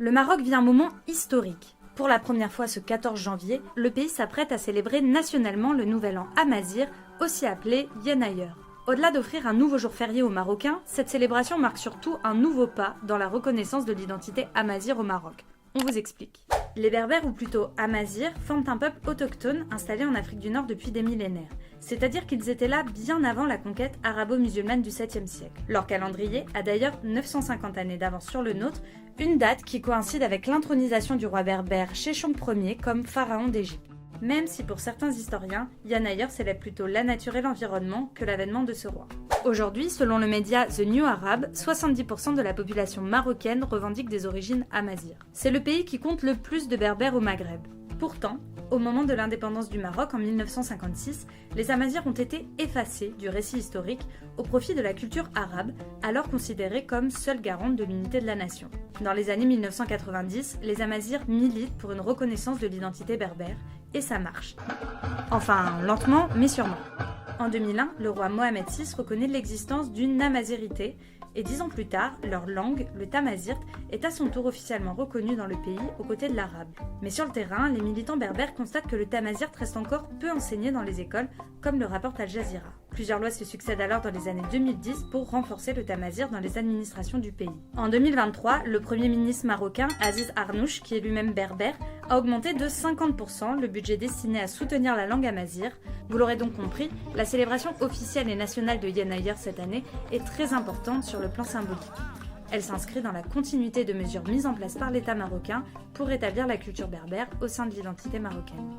Le Maroc vit un moment historique. Pour la première fois ce 14 janvier, le pays s'apprête à célébrer nationalement le nouvel an amazigh, aussi appelé Yenayer. Au-delà d'offrir un nouveau jour férié aux Marocains, cette célébration marque surtout un nouveau pas dans la reconnaissance de l'identité amazigh au Maroc. On vous explique. Les Berbères, ou plutôt Amazirs, forment un peuple autochtone installé en Afrique du Nord depuis des millénaires. C'est-à-dire qu'ils étaient là bien avant la conquête arabo-musulmane du 7e siècle. Leur calendrier a d'ailleurs 950 années d'avance sur le nôtre, une date qui coïncide avec l'intronisation du roi berbère Chéchon Ier comme pharaon d'Égypte. Même si pour certains historiens, Yenayer célèbre plutôt la nature et l'environnement que l'avènement de ce roi. Aujourd'hui, selon le média The New Arab, 70% de la population marocaine revendique des origines amazighes. C'est le pays qui compte le plus de berbères au Maghreb. Pourtant, au moment de l'indépendance du Maroc en 1956, les Amazirs ont été effacés du récit historique au profit de la culture arabe, alors considérée comme seule garante de l'unité de la nation. Dans les années 1990, les Amazirs militent pour une reconnaissance de l'identité berbère, et ça marche. Enfin, lentement, mais sûrement. En 2001, le roi Mohamed VI reconnaît l'existence d'une amazirité, et 10 ans plus tard, leur langue, le tamazirt, est à son tour officiellement reconnue dans le pays aux côtés de l'arabe. Mais sur le terrain, les militants berbères constatent que le tamazirt reste encore peu enseigné dans les écoles, comme le rapporte Al Jazeera. Plusieurs lois se succèdent alors dans les années 2010 pour renforcer le tamazirt dans les administrations du pays. En 2023, le premier ministre marocain, Aziz Arnouch, qui est lui-même berbère, a augmenté de 50% le budget destiné à soutenir la langue amazigh. Vous l'aurez donc compris, la célébration officielle et nationale de Yenayer cette année est très importante sur le plan symbolique. Elle s'inscrit dans la continuité de mesures mises en place par l'État marocain pour rétablir la culture berbère au sein de l'identité marocaine.